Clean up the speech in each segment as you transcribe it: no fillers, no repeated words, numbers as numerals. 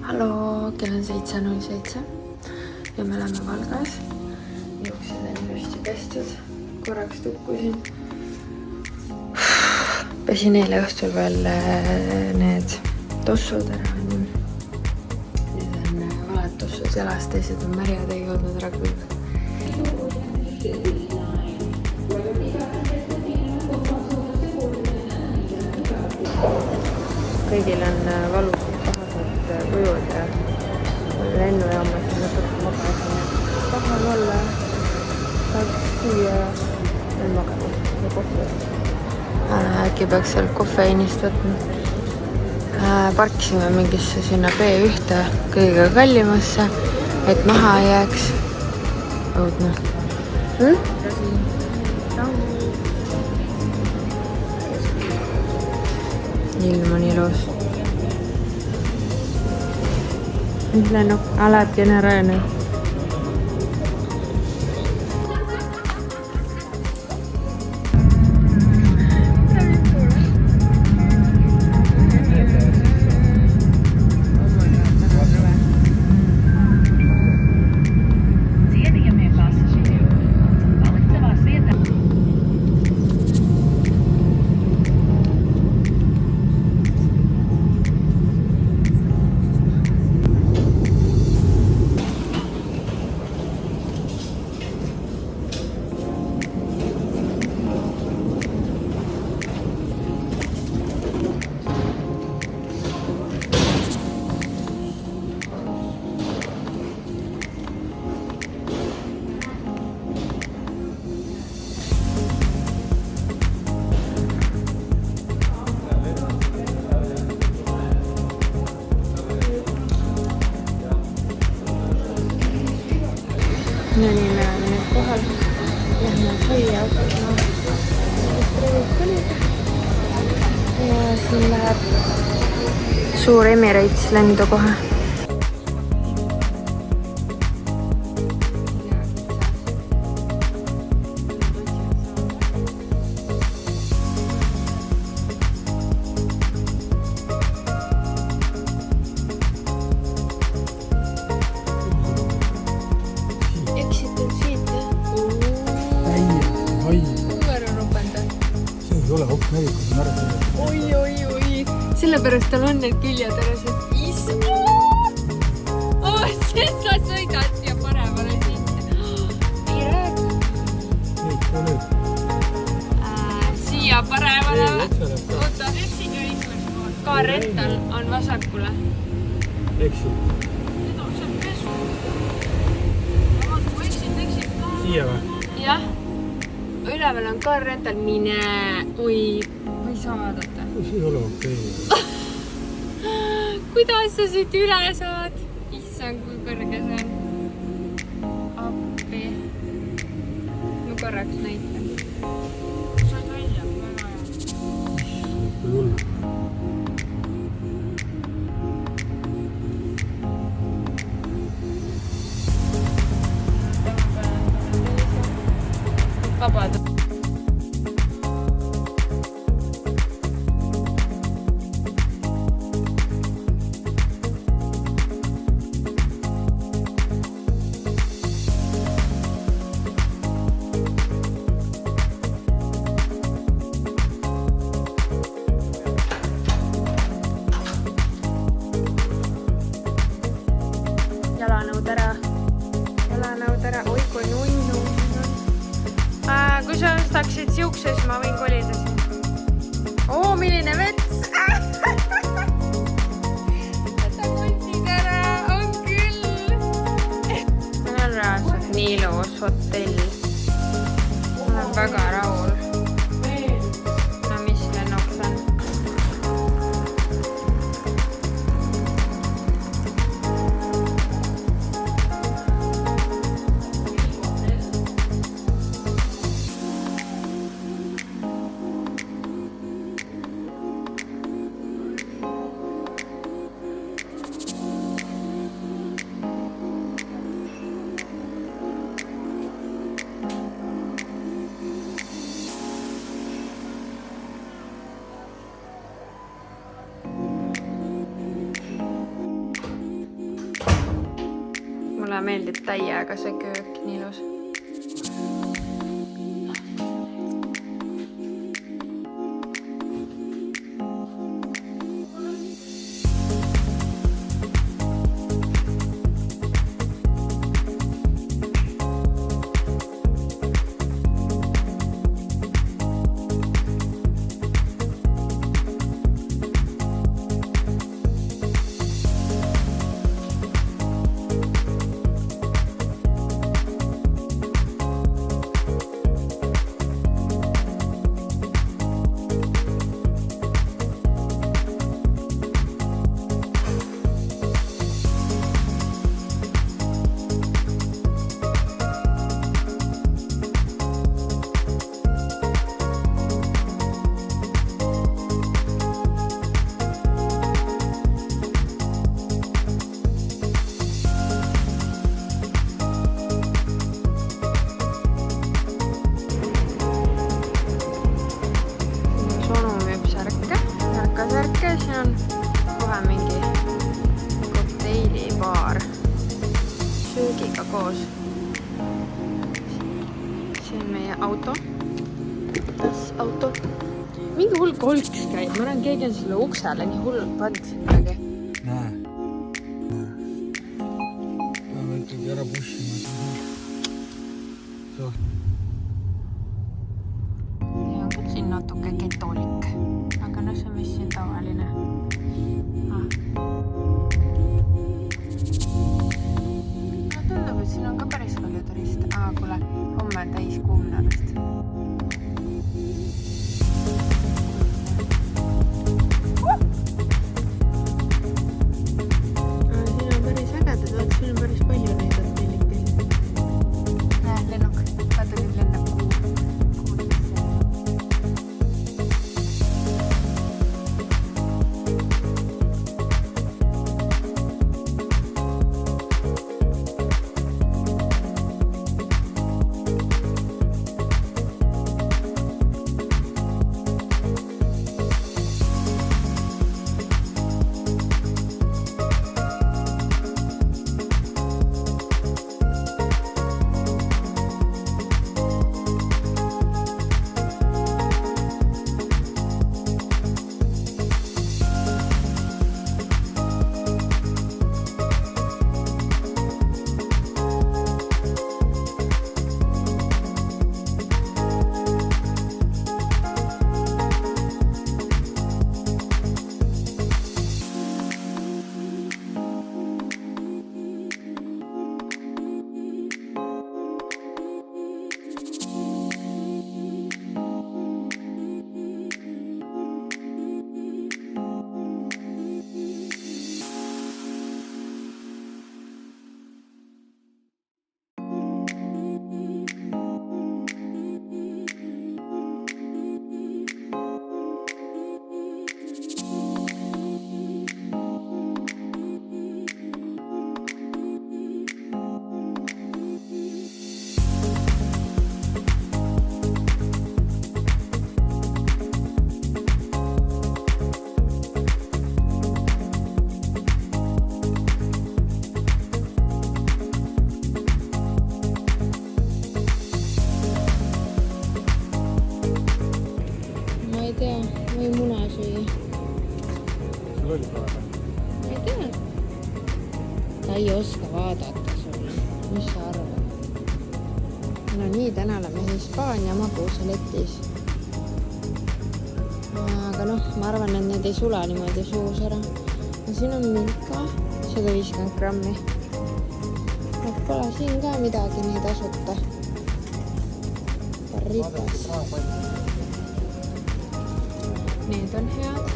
Halloo, kell on 7:07 ja me oleme Valgas. Juuksed on ilusti pestud, korraks tukkusin. Pesin eile õhtul veel need tossud ära. Need on valed tossud jalast, teised on märjad, ei olnud ära külg. Kõigil on valusad pahased tujud ja lennujaamas on natuke magasin. Tahan olla, tahaks süüa ja magada ja kohvi. Äkki peaks seal kofeiinist võtma. Parkisime mingisse sinna B1 kõige kallimasse, et maha ei jääks. Õudne. Ilm on ilus. Mis lennuk? Läheb generaalne. No nii, me oleme nüüd kohal. Lähme süüa ja siin läheb suur Emirates lendu kohe. Oi. Sellepärast tal on need küljed ära, sest sest sa sõidad siia paremale sisse. Ei räägi. Siia paremale. Oota. Car rental on vasakule. Exit. Siia või? Jah. Üleval on car rental. Mine. Oi. Ma ei saa vaadata. See ei ole okei. Kuidas sa siit üle saad? Issand, kui kõrge see on. Appi. Ma korraks näitan. Saad välja, väga hea. Kui hull. Vabad. Jalanõud ära. Oi, kui nunnu. Kui sa ostaksid siukse, siis ma võin kolida siin. Oo, milline vets! Võta kotsid ära, on küll! Meil on reaalselt nii ilus hotell. Ma olen väga rahul. No mis lennuks on? mulle meeldib täiega see köök, nii ilus. Koos. See on meie auto. Auto. Mingi hull kolks käib. Ma näen, keegi on selle uksele nii hullult pandud midagi. Näe. Peame ikkagi ära pushima. So. Ja on küll siin natuke ketolik. Aga no see on vist siin tavaline. Siin on ka päris palju turiste. Kuule, homme on täis kuu minu arvast. Siin on päris ägedad, vaat siin on päris palju neid hotellid. Näe, lennuk. Vaata nüüd lennab kuu. Või muna süüa. Sul oli praegu? Ma ei tea. Ta ei oska vaadata sulle. Mis sa arvad? No nii, täna oleme Hispaania maguusaletis. Aga noh, ma arvan, et need ei sula niimoodi suus ära. Ja siin on milka, 150 grammi. Pole siin ka midagi nii tasuta. Barritas. Need on head.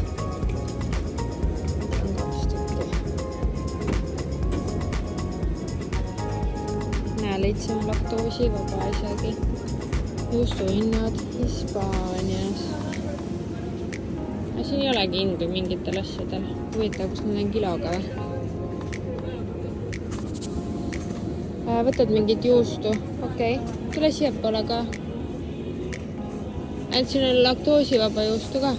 Näe, leidsime laktoosivaba isegi. Juustuhinnad Hispaanias. Siin ei olegi hindu mingitel asjadel. Huvitav, kus need on kiloga või? Võtad mingit juustu. Okei. Tule siia poole ka. Et siin on laktoosivaba juustu ka.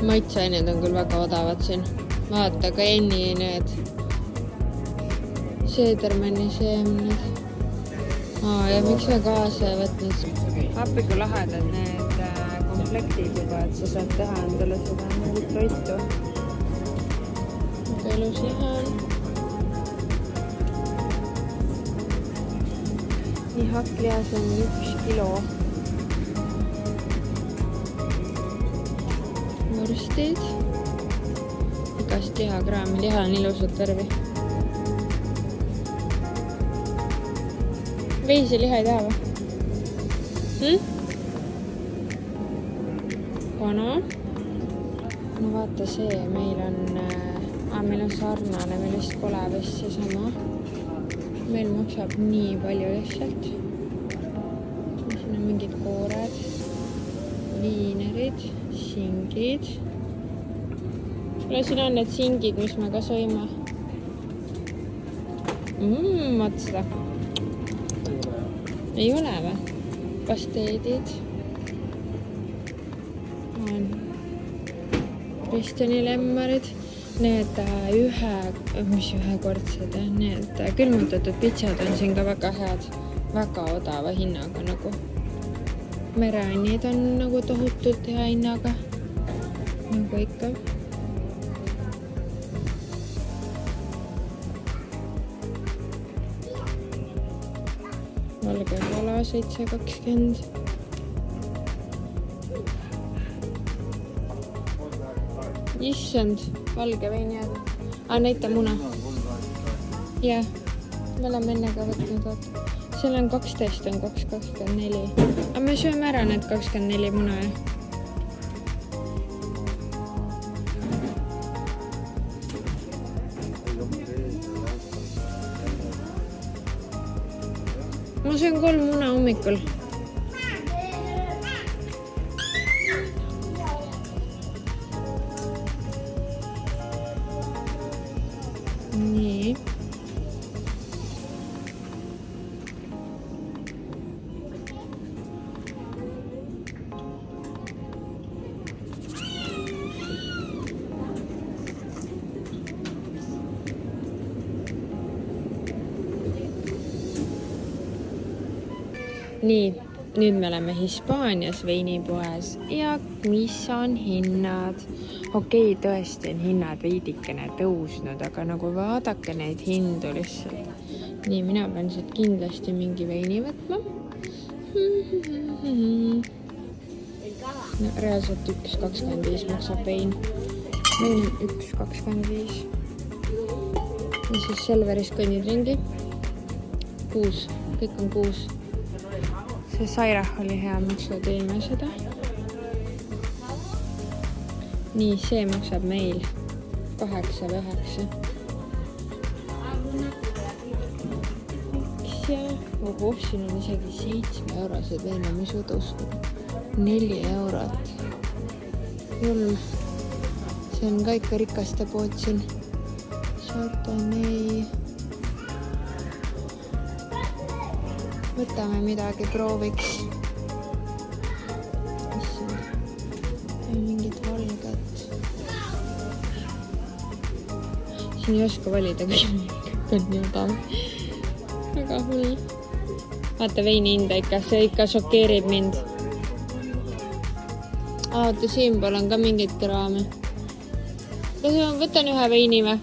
maitseained on küll väga odavad siin. Vaata ka Enni need Seedermanni seemned. Ja miks me kaasa ei võtnud? Appiku lahedad need komplektid juba, et sa saad teha endale seda mingit toitu. Elus liha on. Nii hakklihas on 1 kilo. Vorstid. Igast lihakraami. Liha on ilusat värvi. Veisi liha ei taha või? Kana. No vaata see, meil on sarnane, meil vist pole vist seesama. Meil maksab nii palju lihtsalt. Siin on mingid koored, viinerid, singid. Kuule, siin on need singid, mis me ka sõime. Vaata seda. Ei ole või? Pasteedid. On Kristjani lemmarid. Need ühekordsed, need külmutatud pitsad on siin ka väga head. Väga odava hinnaga nagu. Mereannid on nagu tohutult hea hinnaga. Nagu ikka. Valge kala 7,20. Issand, valge veini jääd. Näita muna. Jah, me oleme enne ka võtnud. Seal on 12, on 2,24. Aga me sööme ära need 24 muna. Ma söön 3 muna hommikul. Nii. Nii, nüüd me oleme Hispaanias veinipoes ja mis on hinnad? Okei, tõesti on hinnad veidikene tõusnud, aga nagu vaadake neid hindu lihtsalt. Nii, mina pean siit kindlasti mingi veini võtma. No, reaalselt 1,25 maksab vein. Vein on 1,25. Ja siis Selveris kõnnid ringi. 6, kõik on 6. See Sairah oli hea, miks me teeme seda. Nii, see maksab meil 8 või 9. Miks ja? Siin on isegi 7 eurosed veina, mis uduskud. 4 eurot. Julm. See on ka ikka rikaste pood siin. Chardonnay. Võtame midagi, prooviks. Mingid valged. Siin ei oska valida, kui on nii odav. Väga hull. Vaata veini hinda ikka, see ikka šokeerib mind. Vaata, siin pool on ka mingid kraami. Kas ma võtan ühe veini või?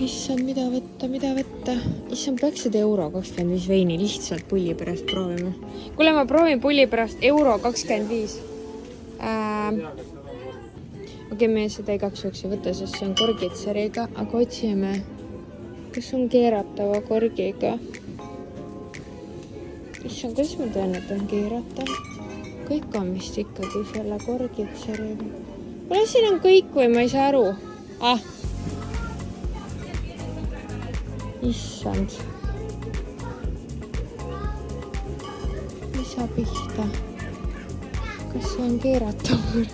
Issand, mida võtta. Issand, peaks seda €25 veini lihtsalt pulli pärast proovima. Kuule, ma proovin pulli pärast €25. Okei, me seda igaks juhuks ei võta, sest see on korgitseriga, aga otsime, kas on keeratava korgiga. Issand, kuidas ma tean, et on keeratav? Kõik on vist ikkagi selle korgitseriga. Kuule, siin on kõik või ma ei saa aru? Issand. Mis sa pihta? Kas see on keeratav võrd?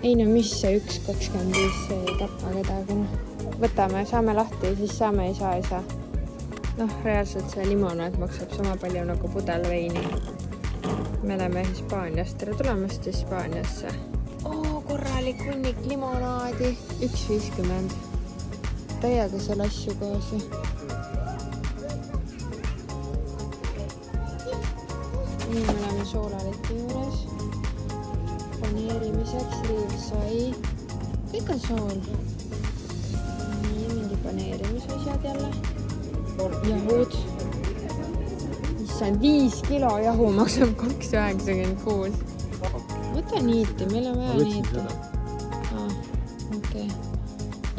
Ei no mis see 1,25, see ei tapa kedagi. Võtame, saame lahti, siis saame, ei saa. noh, reaalselt see limonaad maksab sama palju nagu pudel veini. Me oleme Hispaaniast, tere tulemast Hispaaniasse. Korralik hunnik limonaadi, 1,50. Täiega seal asju kaasa. Nii me oleme soolaleti juures. Paneerimiseks riivsai. Kõik on sool. Nii, mingi paneerimisasjad jälle. Jahud. Issand, 5 kilo jahu maksab 2,96. Võta niiti, meil on vaja niiti. Okei.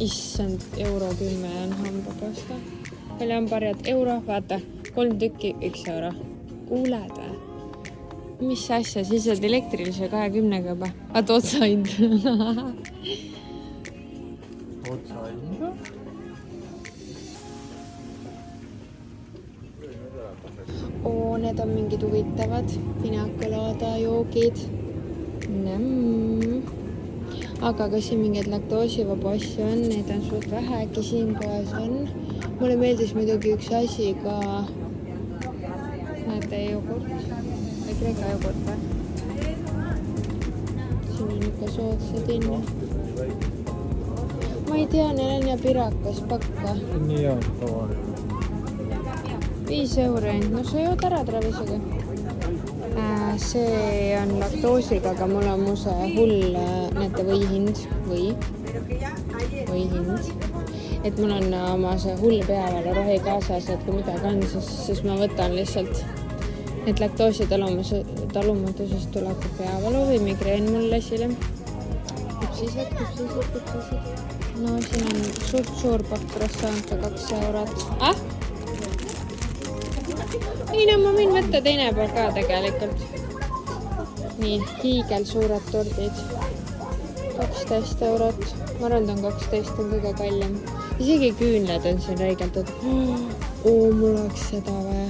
Issand, €10 on hambapasta. Meil hambarjad euro, vaata, 3 tükki, 1 euro. Kuuled või? Mis asja, siis oled elektrilise 20-ga juba. Vaata otsahind. Otsahinda? Need on mingid huvitavad pinakolaada joogid. Aga ka siin mingeid laktoosivaba asju on, neid on suht vähe, äkki siin poes on. Mulle meeldis muidugi üks asi ka, näete, jogurt või kreeka jogurt või? Siin on ikka soodsad hinna. Ma ei tea, neil on ja pirakas pakka. Nii on tavaline. 5 euro, no sa jood ära travisega. See on laktoosiga, aga mul on mu see hull, näete, võihind. Et mul on oma see hull peavalurohi kaasas, et kui midagi on, siis ma võtan lihtsalt. Et laktoosi talumatusest tuleb peavalu või migreen mul esile. Küpsised. No siin on suur pakk croissante, 2 eurot. Ei, no ma võin võtta teine pool ka tegelikult. Nii, hiigel suured tordid. 12 eurot. Ma arvan, 12 on kõige kallim. Isegi küünled on siin räigelt. Mul oleks seda vaja.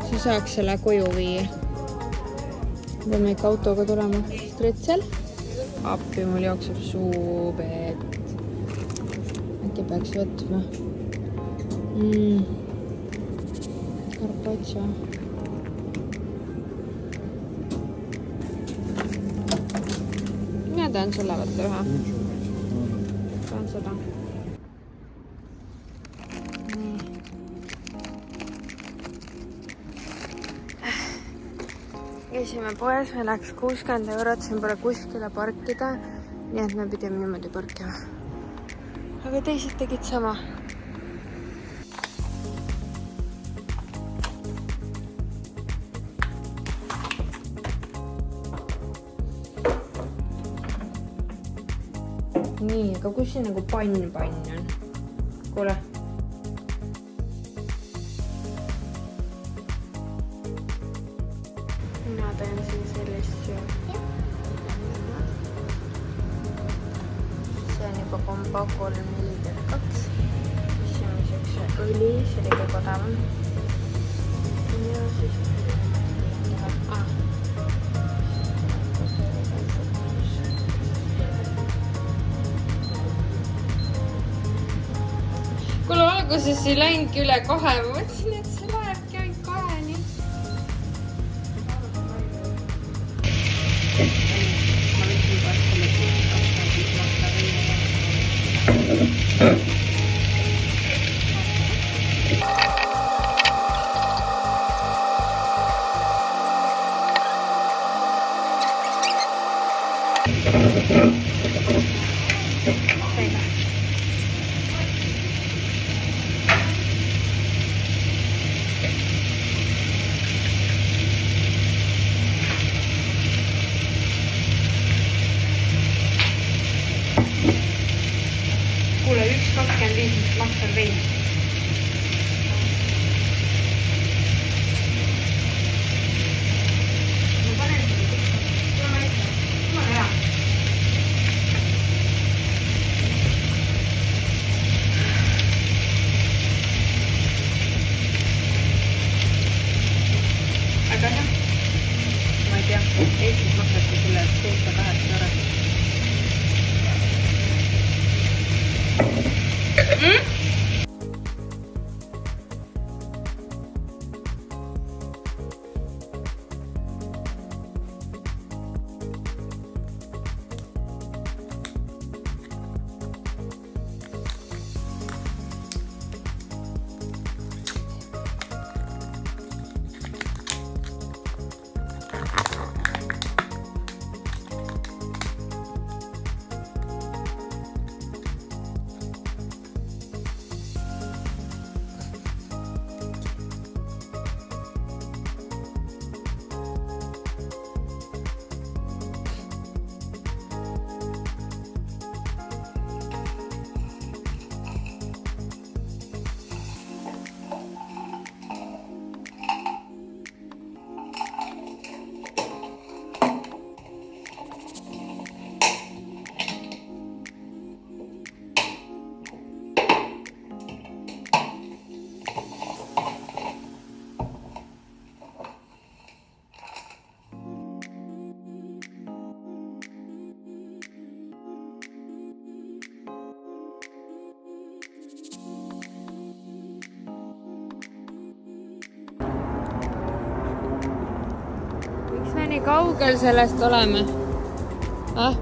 Sa saaks selle koju viia. Peame ikka autoga tulema. Stretsel. Appi, mul jookseb suupeet. Äkki peaks võtma. Carpaccio. Mina tahan sulle võtta ühe. Tahan seda. Nii. Käisime poes, me läks 60 eurot, siin pole kuskile parkida. Nii et me pidime niimoodi parkima. Aga teised tegid sama. Nii, aga kus siin nagu pann on? Kuule. Mina teen siin sellist sööki. See on juba kombo 3,42. Siin on siukse õli, see oli kõik odavam. Ja siis... Kuule, alguses ei läinudki üle 2, ma mõtlesin, et see lähebki ainult 2-ni. Ma võtsin Kuule, 1,25, mis maksan vein. Ma panen seda. Tule hea. Aga hea. Ma ei tea, Eestis maksati sulle 7-8 eurot. kaugel sellest oleme? Ah?